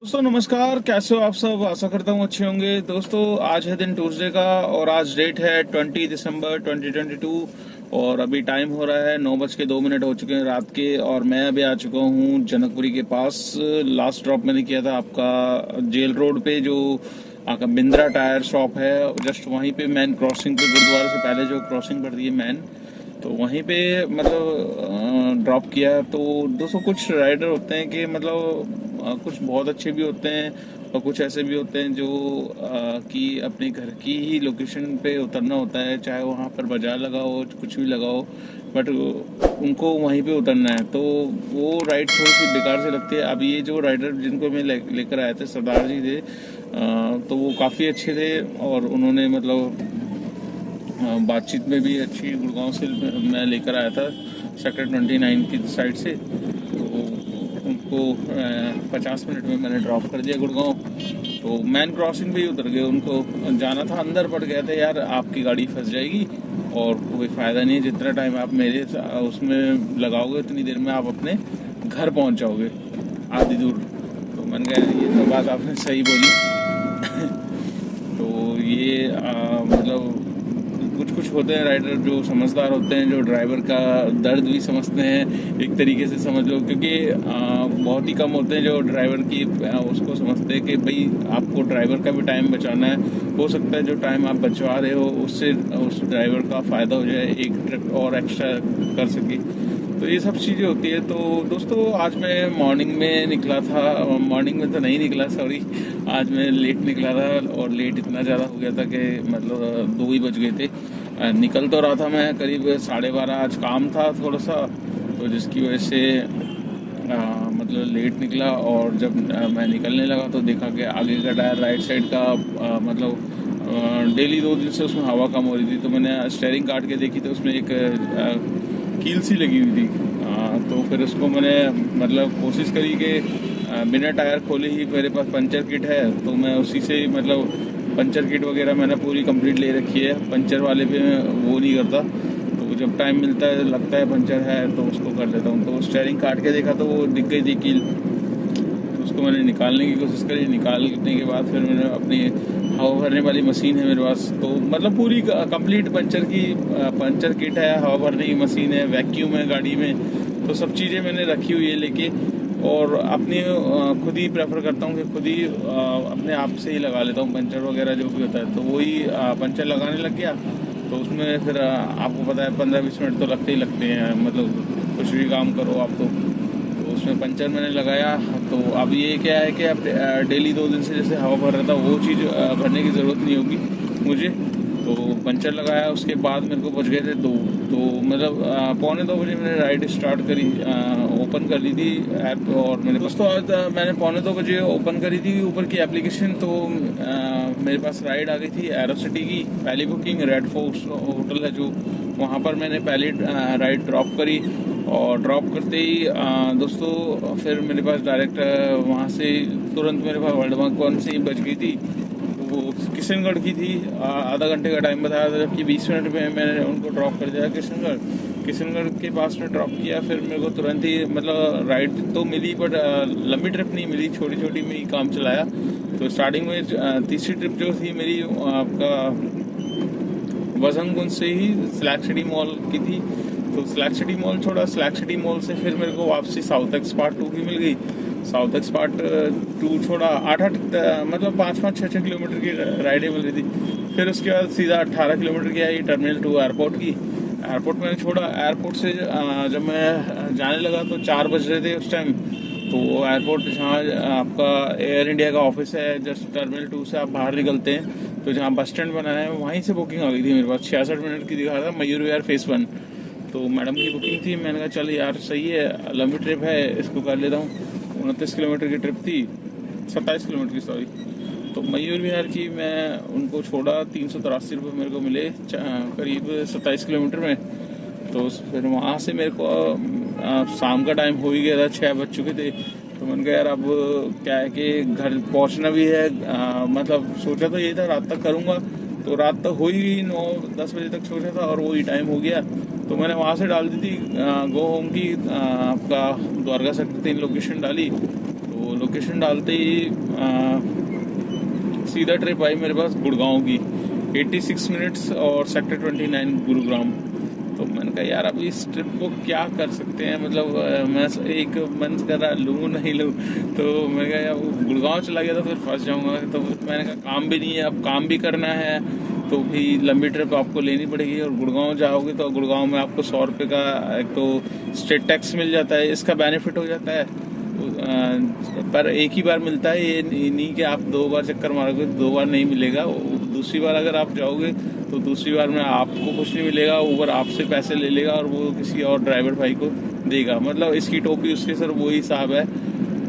दोस्तों नमस्कार, कैसे हो आप सब। आशा करता हूँ अच्छे होंगे। दोस्तों आज है दिन ट्यूसडे का और आज डेट है 20 दिसंबर 2022 और अभी टाइम हो रहा है 9:02 हो चुके हैं रात के। और मैं अभी आ चुका हूँ जनकपुरी के पास। लास्ट ड्रॉप मैंने किया था आपका जेल रोड पे, जो आपका बिंद्रा टायर शॉप है, जस्ट वहीं पे मैन क्रॉसिंग पे, गुरुद्वारा से पहले जो क्रॉसिंग पड़ती है मैन, तो वहीं पे मतलब ड्रॉप किया। तो दोस्तों कुछ राइडर होते हैं कि मतलब कुछ बहुत अच्छे भी होते हैं और कुछ ऐसे भी होते हैं जो कि अपने घर की ही लोकेशन पे उतरना होता है, चाहे वहाँ पर बाजार लगा हो, कुछ भी लगा हो, बट उनको वहीं पे उतरना है। तो वो राइड थोड़ी सी बेकार से लगती है। अब ये जो राइडर जिनको मैं लेकर आए थे, सरदार जी थे, तो वो काफ़ी अच्छे थे और उन्होंने मतलब बातचीत में भी अच्छी। गुड़गांव से मैं लेकर आया था सेक्टर 29 की साइड से, तो उनको 50 मिनट में मैंने ड्रॉप कर दिया गुड़गांव। तो मैन क्रॉसिंग भी उतर गए, उनको जाना था, अंदर पड़ गए थे। यार आपकी गाड़ी फंस जाएगी और कोई फ़ायदा नहीं है, जितना टाइम आप मेरे उसमें लगाओगे उतनी देर में आप अपने घर पहुंच जाओगे आधी दूर। तो मैंने कहा ये तो बात आपने सही बोली। तो ये मतलब कुछ कुछ होते हैं राइडर जो समझदार होते हैं, जो ड्राइवर का दर्द भी समझते हैं एक तरीके से, समझ लो। क्योंकि बहुत ही कम होते हैं जो ड्राइवर की उसको समझते हैं कि भाई आपको ड्राइवर का भी टाइम बचाना है। हो सकता है जो टाइम आप बचवा रहे हो उससे उस ड्राइवर का फ़ायदा हो जाए, एक ट्रिप और एक्स्ट्रा कर सके। तो ये सब चीज़ें होती है। तो दोस्तों आज मैं मॉर्निंग में निकला था, मॉर्निंग में तो नहीं निकला, सॉरी, आज मैं लेट निकला था और लेट इतना ज़्यादा हो गया था कि मतलब 2 ही बज गए थे। निकल तो रहा था मैं करीब 12:30, आज काम था थोड़ा सा, तो जिसकी वजह से मतलब लेट निकला। और जब मैं निकलने लगा तो देखा कि आगे का टायर राइट साइड का डेली 2 दिन से उसमें हवा कम हो रही थी। तो मैंने स्टेयरिंग काट के देखी तो उसमें एक कील सी लगी हुई थी। तो फिर उसको मैंने मतलब कोशिश करी कि बिना टायर खोले ही, मेरे पास पंचर किट है तो मैं उसी से मतलब पंचर किट वगैरह मैंने पूरी कंप्लीट ले रखी है। पंचर वाले पे मैं वो नहीं करता, तो जब टाइम मिलता है लगता है पंचर है तो उसको कर लेता हूँ। तो स्टेयरिंग काट के देखा तो वो दिख गई थी कील, तो उसको मैंने निकालने की कोशिश करी। निकालने के बाद फिर मैंने अपनी हवा भरने वाली मशीन है मेरे पास, तो मतलब पूरी कंप्लीट पंचर किट है, हवा भरने की मशीन है, वैक्यूम है गाड़ी में, तो सब चीज़ें मैंने रखी हुई है लेके। और अपनी खुद ही प्रेफर करता हूँ कि खुद ही अपने आप से ही लगा लेता हूँ पंचर वगैरह जो भी होता है। तो वही पंचर लगाने लग गया। तो उसमें फिर आपको पता है 15-20 मिनट तो लगते ही लगते हैं, मतलब कुछ भी काम करो आप। तो उसमें पंचर मैंने लगाया। तो अब ये क्या है कि अब डेली 2 दिन से जैसे हवा भर रहा था वो चीज़ भरने की ज़रूरत नहीं होगी मुझे। तो पंचर लगाया, उसके बाद मेरे को बच गए थे 2। तो मतलब 1:45 मैंने राइड स्टार्ट करी, ओपन कर ली थी ऐप। और मैंने दोस्तों आज मैंने 1:45 ओपन करी थी ऊपर की एप्लीकेशन। तो मेरे पास राइड आ गई थी एरो सिटी की, पहली बुकिंग रेड फोर्ट होटल है जो, वहाँ पर मैंने पहली राइड ड्रॉप करी। और ड्रॉप करते ही दोस्तों फिर मेरे पास डायरेक्ट वहाँ से तुरंत मेरे पास वर्ल्ड बैंक 1 से ही बच गई थी। वो किशनगढ़ की थी, आधा घंटे का टाइम बताया था, जबकि 20 मिनट में मैंने उनको ड्रॉप कर दिया किशनगढ़ के पास में ड्रॉप किया। फिर मेरे को तुरंत ही मतलब राइड तो मिली, बट लंबी ट्रिप नहीं मिली, छोटी छोटी में ही काम चलाया। तो स्टार्टिंग में तीसरी ट्रिप जो थी मेरी आपका वजनकुंज से ही स्लैक सिटी मॉल की थी। तो स्लैक सिटी मॉल छोड़ा, स्लैक सिटी मॉल से फिर मेरे को वापसी साउथ एक्सपार्ट 2 की मिल गई। साउथ एक्सपार्ट 2 छोड़ा, 8 मतलब 5-5, 6-6 किलोमीटर की राइडें मिल रही थी। फिर उसके बाद सीधा 18 किलोमीटर की आई टर्मिनल 2 एयरपोर्ट की। एयरपोर्ट मैंने छोड़ा, एयरपोर्ट से जब मैं जाने लगा तो 4 बज रहे थे उस टाइम। तो एयरपोर्ट जहाँ आपका एयर इंडिया का ऑफिस है, जस्ट टर्मिनल 2 से आप बाहर निकलते हैं तो जहाँ बस स्टैंड बना है वहीं से बुकिंग आ गई थी मेरे पास। 66 मिनट की दिखा था, मयूर विहार फेस 1। तो मैडम की बुकिंग थी, मैंने कहा चल यार सही है, लंबी ट्रिप है, इसको कर लेता हूँ। 29 किलोमीटर की ट्रिप थी, 27 किलोमीटर की, सॉरी। तो मयूर विहार की मैं उनको छोड़ा, 383 रुपये मेरे को मिले करीब 27 किलोमीटर में। तो फिर वहाँ से मेरे को शाम का टाइम हो ही गया था, 6 बज चुके थे। तो मैंने कहा यार अब क्या है कि घर पहुँचना भी है, मतलब सोचा तो यही था रात तक करूँगा, तो रात तक हो ही 9-10 बजे तक सोचा था और वही टाइम हो गया। तो मैंने वहाँ से डाल दी थी गो होम की, आपका द्वारका सेक्टर 3 लोकेशन डाली। तो लोकेशन डालते ही सीधा ट्रिप आई मेरे पास गुड़गांव की, 86 मिनट्स और सेक्टर 29 गुरुग्राम। तो मैंने कहा यार अब इस ट्रिप को क्या कर सकते हैं, मतलब मैं एक मन कर रहा लूँ नहीं लूँ, तो मैं कहा यार गुड़गांव चला गया तो फिर फंस जाऊँगा। तो मैंने कहा काम भी नहीं है, अब काम भी करना है, तो भी लंबी ट्रिप आपको लेनी पड़ेगी। और गुड़गांव जाओगे तो गुड़गांव में आपको 100 रुपये का एक तो स्टेट टैक्स मिल जाता है, इसका बेनिफिट हो जाता है, पर एक ही बार मिलता है, ये नहीं कि आप 2 बार चक्कर मारोगे 2 बार नहीं मिलेगा। दूसरी बार अगर आप जाओगे तो दूसरी बार में आपको कुछ नहीं मिलेगा, ऊबर आपसे पैसे ले लेगा और वो किसी और ड्राइवर भाई को देगा। मतलब इसकी टोपी उसके सर वही हिसाब है,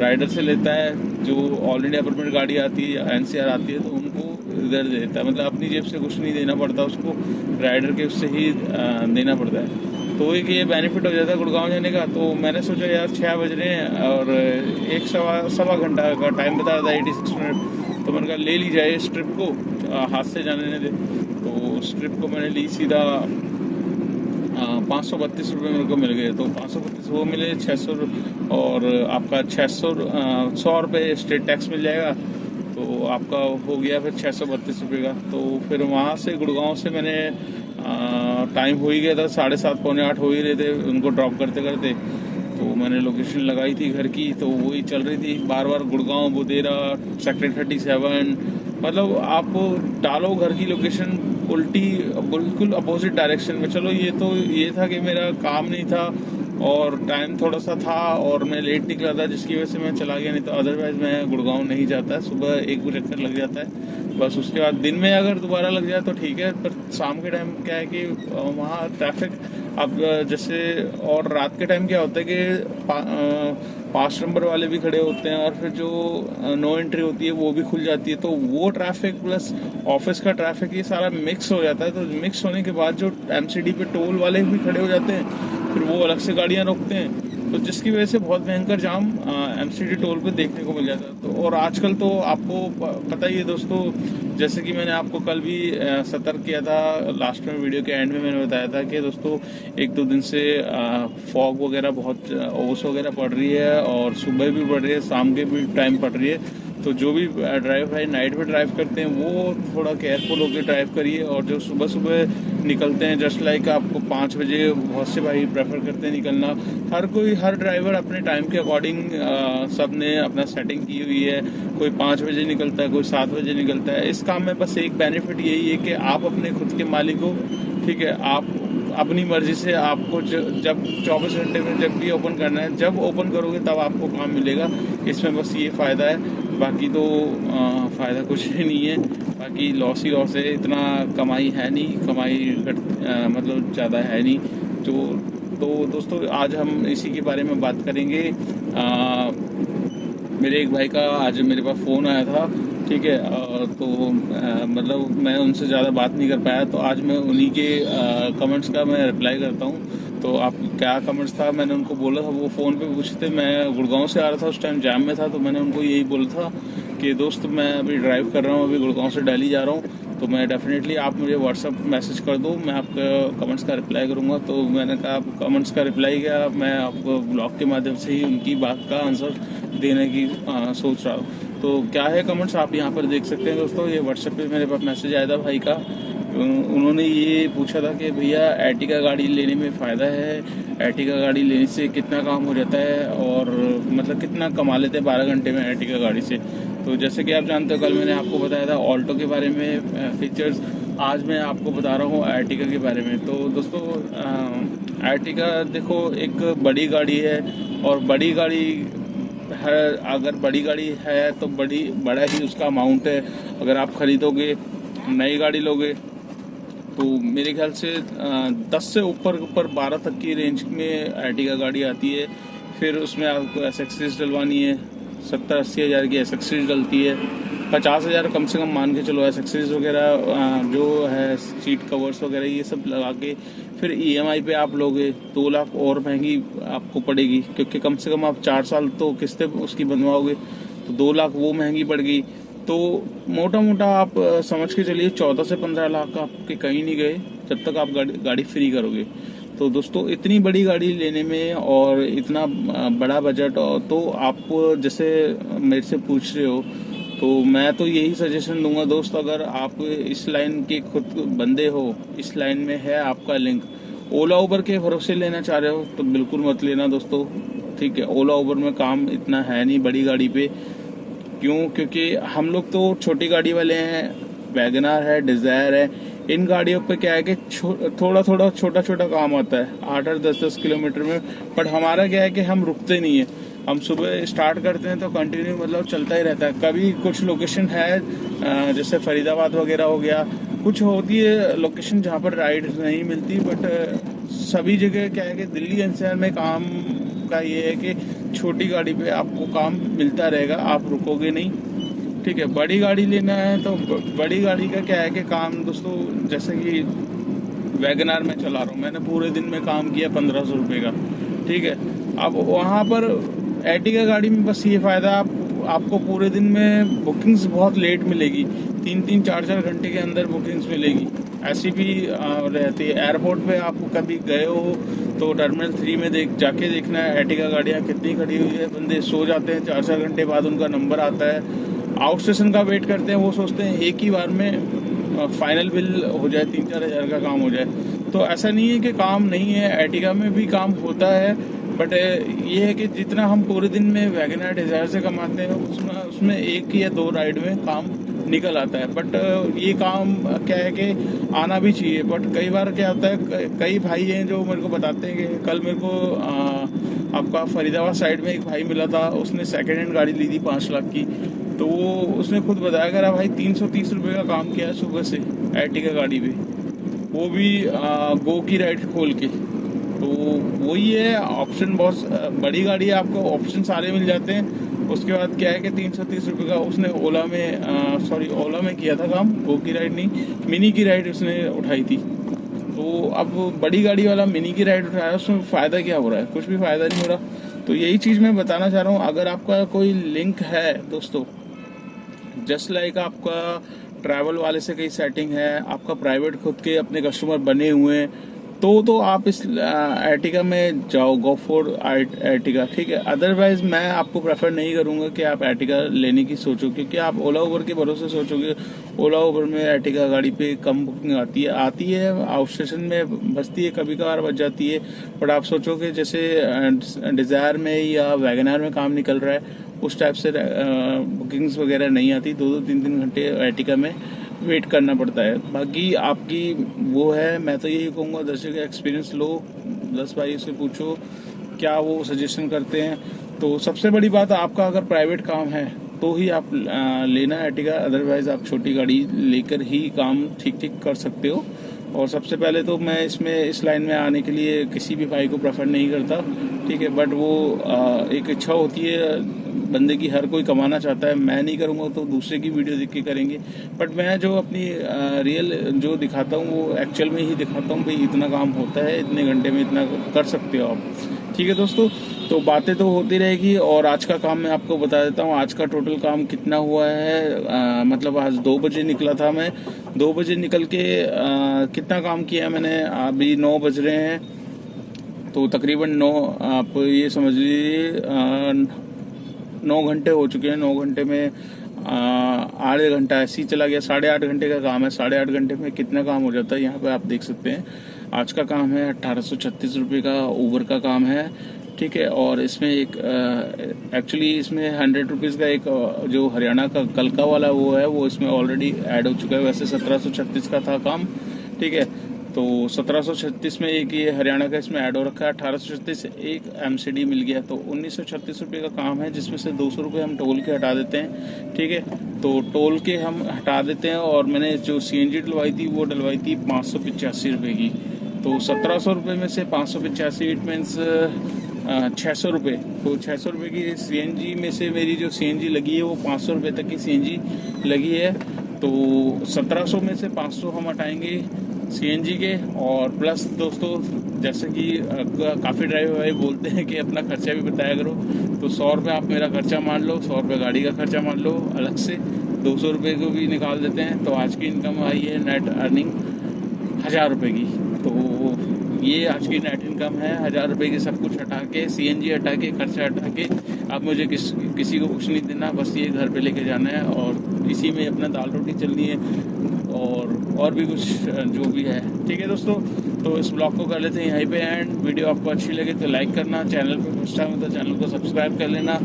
राइडर से लेता है, जो ऑल इंडिया परमिट गाड़ी आती है, NCR आती है, तो उनको इधर देता है। मतलब अपनी जेब से कुछ नहीं देना पड़ता उसको, राइडर के उससे ही देना पड़ता है। तो एक ये बेनिफिट हो जाता है गुड़गांव जाने का। तो मैंने सोचा यार 6 बज रहे हैं और एक सवा घंटा का टाइम बता रहा था, 86 मिनट। तो मैंने कहा ले ली जाए इस ट्रिप को, हाथ से जाने दे। तो उस ट्रिप को मैंने ली सीधा 532 रुपये मेरे को मिल गए। तो 532 वो मिले, 600 और आपका 100 रुपये स्टेट टैक्स मिल जाएगा, तो आपका हो गया फिर 632 रुपये का। तो फिर वहाँ से गुड़गांव से मैंने टाइम हो ही गया था, 7:30 पौने 8 हो ही रहे थे उनको ड्रॉप करते करते। तो मैंने लोकेशन लगाई थी घर की, तो वही चल रही थी बार बार, गुड़गांव, बुदेरा, सेक्टर 37। मतलब आप डालो घर की लोकेशन उल्टी, बिल्कुल अपोजिट डायरेक्शन में। चलो ये था कि मेरा काम नहीं था और टाइम थोड़ा सा था और मैं लेट निकला था, जिसकी वजह से मैं चला गया, नहीं तो अदरवाइज मैं गुड़गांव नहीं जाता। सुबह एक चक्कर लग जाता है बस, उसके बाद दिन में अगर दोबारा लग जाए तो ठीक है, पर शाम के टाइम क्या है कि वहाँ ट्रैफिक अब जैसे, और रात के टाइम क्या होता है कि 5 नंबर वाले भी खड़े होते हैं और फिर जो नो एंट्री होती है वो भी खुल जाती है, तो वो ट्रैफिक प्लस ऑफिस का ट्रैफिक ये सारा मिक्स हो जाता है। तो मिक्स होने के बाद जो MCD पे टोल वाले भी खड़े हो जाते हैं, फिर वो अलग से गाड़ियाँ रोकते हैं, तो जिसकी वजह से बहुत भयंकर जाम MCD टोल पे देखने को मिल जाता है। तो और आजकल तो आपको पता ही है दोस्तों, जैसे कि मैंने आपको कल भी सतर्क किया था, लास्ट में वीडियो के एंड में मैंने बताया था कि दोस्तों 1-2 दिन से फॉग वगैरह बहुत ओस वगैरह पड़ रही है और सुबह भी पड़ रही है, शाम के भी टाइम पड़ रही है। तो जो भी ड्राइवर भाई नाइट में ड्राइव करते हैं वो थोड़ा केयरफुल होकर ड्राइव करिए। और जो सुबह सुबह निकलते हैं, जस्ट लाइक आपको 5 बजे बहुत से भाई प्रेफर करते हैं निकलना, हर ड्राइवर अपने टाइम के अकॉर्डिंग सब ने अपना सेटिंग की हुई है। कोई 5 बजे निकलता है, कोई 7 बजे निकलता है। इस काम में बस एक बेनिफिट यही है कि आप अपने खुद के मालिक हो, ठीक है, आप अपनी मर्जी से आपको जब 24 घंटे में जब भी ओपन करना है, जब ओपन करोगे तब आपको काम मिलेगा। इसमें बस ये फ़ायदा है, बाकी तो फ़ायदा कुछ भी नहीं है, बाकी लॉस ही लॉस है, इतना कमाई है नहीं, मतलब ज़्यादा है नहीं। तो दोस्तों आज हम इसी के बारे में बात करेंगे। मेरे एक भाई का आज मेरे पास फ़ोन आया था, ठीक है, तो मतलब मैं उनसे ज़्यादा बात नहीं कर पाया, तो आज मैं उन्हीं के कमेंट्स का मैं रिप्लाई करता हूँ। तो आप क्या कमेंट्स था, मैंने उनको बोला था, वो फ़ोन पे पूछे थे, मैं गुड़गांव से आ रहा था, उस टाइम जाम में था, तो मैंने उनको यही बोला था कि दोस्त मैं अभी ड्राइव कर रहा हूँ, अभी गुड़गांव से दिल्ली जा रहा हूँ, तो मैं डेफिनेटली आप मुझे व्हाट्सअप मैसेज कर दो, मैं आपका कमेंट्स का रिप्लाई करूँगा। तो मैंने कहा आप कमेंट्स का रिप्लाई किया, मैं आपको ब्लॉग के माध्यम से ही उनकी बात का आंसर देने की सोच रहा हूँ। तो क्या है कमेंट्स आप यहाँ पर देख सकते हैं दोस्तों। ये व्हाट्सएप पे मेरे पास मैसेज आया था भाई का, उन्होंने ये पूछा था कि भैया एर्टिगा गाड़ी लेने में फ़ायदा है, एर्टिगा गाड़ी लेने से कितना काम हो जाता है और मतलब कितना कमा लेते हैं 12 घंटे में एर्टिगा गाड़ी से। तो जैसे कि आप जानते हो कल मैंने आपको बताया था ऑल्टो के बारे में फीचर्स, आज मैं आपको बता रहा हूँ एर्टिगा के बारे में। तो दोस्तों एर्टिगा देखो एक बड़ी गाड़ी है और बड़ी गाड़ी है, अगर बड़ी गाड़ी है तो बड़ा ही उसका अमाउंट है। अगर आप खरीदोगे नई गाड़ी लोगे तो मेरे ख्याल से 10 से ऊपर 12 तक की रेंज में एर्टिगा गाड़ी आती है। फिर उसमें आपको एसेसरीज डलवानी है, 70-80 हज़ार की एसेसरीज डलती है, 50 हज़ार कम से कम मान के चलो एसेसरीज वगैरह जो है, सीट कवर्स वगैरह ये सब लगा के। फिर EMI पे आप लोगे 2 लाख और महंगी आपको पड़ेगी, क्योंकि कम से कम आप 4 साल तो किस्तें उसकी बनवाओगे, तो 2 लाख वो महंगी पड़ गई। तो मोटा मोटा आप समझ के चलिए 14 से 15 लाख आपके कहीं नहीं गए जब तक आप गाड़ी फ्री करोगे। तो दोस्तों इतनी बड़ी गाड़ी लेने में और इतना बड़ा बजट, और तो आप जैसे मेरे से पूछ रहे हो, तो मैं तो यही सजेशन दूंगा दोस्त, अगर आप इस लाइन के खुद बंदे हो, इस लाइन में है आपका लिंक, ओला उबर के भरोसे लेना चाह रहे हो तो बिल्कुल मत लेना दोस्तों। ठीक है, ओला उबर में काम इतना है नहीं बड़ी गाड़ी पे। क्यों? क्योंकि हम लोग तो छोटी गाड़ी वाले हैं, वैगनार है, डिजायर है, इन गाड़ियों पे क्या है कि थोड़ा थोड़ा छोटा छोटा काम आता है 8-8 10-10 किलोमीटर में। बट हमारा क्या है कि हम रुकते नहीं है, हम सुबह स्टार्ट करते हैं तो कंटिन्यू मतलब चलता ही रहता है। कभी कुछ लोकेशन है जैसे फरीदाबाद वगैरह हो गया, कुछ होती है लोकेशन जहाँ पर राइड नहीं मिलती, बट सभी जगह क्या है कि दिल्ली एनसीआर में काम का ये है कि छोटी गाड़ी पे आपको काम मिलता रहेगा, आप रुकोगे नहीं। ठीक है, बड़ी गाड़ी लेना है तो बड़ी गाड़ी का क्या है कि काम दोस्तों, जैसे कि वैगनार में चला रहा हूँ, मैंने पूरे दिन में काम किया 1500 रुपये का। ठीक है, अब वहाँ पर एर्टिगा गाड़ी में बस ये फ़ायदा, आपको पूरे दिन में बुकिंग्स बहुत लेट मिलेगी, 3-3 4-4 घंटे के अंदर बुकिंग्स मिलेगी। ऐसी भी रहती है। एयरपोर्ट पे आप कभी गए हो तो टर्मिनल 3 में जाके देखना है एर्टिगा गाड़ियाँ कितनी खड़ी हुई है, बंदे सो जाते हैं, 4-4 घंटे बाद उनका नंबर आता है, आउट स्टेशन का वेट करते हैं, वो सोचते हैं एक ही बार में फाइनल बिल हो जाए, 3-4 हज़ार का काम हो जाए। तो ऐसा नहीं है कि काम नहीं है, एर्टिगा में भी काम होता है, बट ये है कि जितना हम पूरे दिन में वैगनर डिजायर से कमाते हैं उसमें 1 या 2 राइड में काम निकल आता है। बट ये काम क्या है कि आना भी चाहिए। बट कई बार क्या होता है, कई भाई हैं जो मेरे को बताते हैं कि कल मेरे को आपका फरीदाबाद साइड में एक भाई मिला था, उसने सेकेंड हैंड गाड़ी ली थी 5 लाख की। तो वो उसने खुद बताया करा भाई 330 रुपये का काम किया सुबह से एर्टिगा गाड़ी पे, वो भी गो की राइड खोल के। तो वही है ऑप्शन, बहुत बड़ी गाड़ी है, आपको ऑप्शन सारे मिल जाते हैं। उसके बाद क्या है कि 330 रुपये का उसने ओला में किया था काम, गो की राइड नहीं, मिनी की राइड उसने उठाई थी। तो अब बड़ी गाड़ी वाला मिनी की राइड उठाया, उसमें फ़ायदा क्या हो रहा है? कुछ भी फ़ायदा नहीं हो रहा। तो यही चीज़ मैं बताना चाह रहा हूँ, अगर आपका कोई लिंक है दोस्तों, जस्ट लाइक आपका ट्रैवल वाले से कहीं सेटिंग है, आपका प्राइवेट खुद के अपने कस्टमर बने हुए हैं, तो आप इस एर्टिगा में जाओ, गो फॉर एर्टिगा। ठीक है, अदरवाइज मैं आपको प्रेफर नहीं करूंगा कि आप एर्टिगा लेने की सोचो, क्योंकि आप ओला उबर के भरोसे सोचोगे। ओला उबर में एर्टिगा गाड़ी पे कम बुकिंग आती है, आउट स्टेशन में बचती है, कभी कभार बच जाती है। बट आप सोचोगे जैसे डिजायर में या वैगनार में काम निकल रहा है, उस टाइप से बुकिंग्स वगैरह नहीं आती, 2-2 3-3 घंटे एर्टिगा में वेट करना पड़ता है। बाकी आपकी वो है, मैं तो यही कहूँगा दर्शक एक्सपीरियंस लो, 10 भाई से पूछो क्या वो सजेशन करते हैं। तो सबसे बड़ी बात, आपका अगर प्राइवेट काम है तो ही आप लेना एर्टिगा, अदरवाइज आप छोटी गाड़ी लेकर ही काम ठीक कर सकते हो। और सबसे पहले तो मैं इस लाइन में आने के लिए किसी भी भाई को प्रेफर नहीं करता। ठीक है, बट वो एक इच्छा होती है बंदे की, हर कोई कमाना चाहता है। मैं नहीं करूँगा तो दूसरे की वीडियो देख के करेंगे, बट मैं जो अपनी रियल जो दिखाता हूँ वो एक्चुअल में ही दिखाता हूँ। भाई इतना काम होता है, इतने घंटे में इतना कर सकते हो आप। ठीक है दोस्तों, तो बातें तो होती रहेगी, और आज का काम मैं आपको बता देता हूँ। आज का टोटल काम कितना हुआ है, मतलब आज 2 बजे निकला था मैं, 2 बजे निकल के कितना काम किया मैंने, अभी 9 बज रहे हैं, तो तकरीबन 9, आप ये समझ लीजिए 9 घंटे हो चुके हैं। 9 घंटे में आधे घंटा ऐसे ही चला गया, 8.5 घंटे का काम है। 8.5 घंटे में कितना काम हो जाता है यहाँ पे आप देख सकते हैं। आज का काम है 1836 रुपये का उबर का काम है। ठीक है, और इसमें एक एक्चुअली इसमें 100 रुपीज़ का एक जो हरियाणा का कल का वाला वो है, वो इसमें ऑलरेडी ऐड हो चुका है। वैसे 1736 का था काम। ठीक है, तो 1736 में एक ये हरियाणा का इसमें ऐड हो रखा है। 1836 एक एमसीडी मिल गया, तो 1936 रुपये का काम है, जिसमें से 200 रुपये हम टोल के हटा देते हैं। ठीक है, तो टोल के हम हटा देते हैं, और मैंने जो सीएनजी डलवाई थी वो डलवाई थी 585 रुपये की। तो 1700 रुपये में से 585, इट मीन्स 600 रुपये। तो 600 रुपये की सीएनजी में से मेरी जो सीएनजी लगी है वो 500 रुपये तक की सीएनजी लगी है। तो 1700 में से 500 हम हटाएंगे सीएनजी के, और प्लस दोस्तों जैसे कि काफ़ी ड्राइवर भाई बोलते हैं कि अपना खर्चा भी बताया करो, तो 100 रुपये आप मेरा खर्चा मान लो, 100 रुपये गाड़ी का खर्चा मान लो, अलग से 200 रुपये को भी निकाल देते हैं। तो आज की इनकम आई है नेट अर्निंग 1000 रुपये की। तो ये आज की नेट इनकम है। 1000 रुपये की सब कुछ हटा के, CNG हटा के, खर्चा हटा के, अब मुझे किसी को कुछ नहीं देना, बस ये घर पे लेके जाना है और इसी में अपना दाल रोटी चलनी है और भी कुछ जो भी है। ठीक है दोस्तों, तो इस ब्लॉग को कर लेते हैं यहीं पे एंड। वीडियो आपको अच्छी लगे तो लाइक करना, चैनल पे फर्स्ट टाइम हो तो चैनल को सब्सक्राइब कर लेना,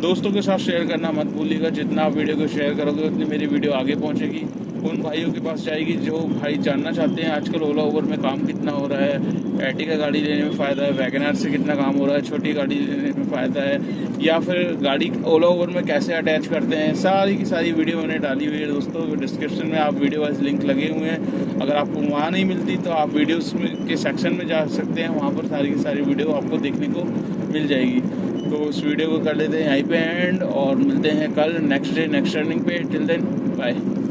दोस्तों के साथ शेयर करना मत भूलिएगा। जितना आप वीडियो को शेयर करोगे उतनी मेरी वीडियो आगे पहुँचेगी, उन भाइयों के पास जाएगी जो भाई जानना चाहते हैं आजकल ओला उबर में काम कितना हो रहा है, एर्टिगा गाड़ी लेने में फ़ायदा है, वैगनआर से कितना काम हो रहा है, छोटी गाड़ी लेने में फ़ायदा है, या फिर गाड़ी ओला उबर में कैसे अटैच करते हैं, सारी की सारी वीडियो मैंने डाली हुई है दोस्तों। डिस्क्रिप्शन में आप वीडियो वाइज लिंक लगे हुए हैं, अगर आपको वहाँ नहीं मिलती तो आप वीडियोस के सेक्शन में जा सकते हैं, वहाँ पर सारी की सारी वीडियो आपको देखने को मिल जाएगी। तो इस वीडियो को कर लेते हैं यहीं पे एंड और मिलते हैं कल नेक्स्ट डे नेक्स्ट रनिंग पे। Till then bye.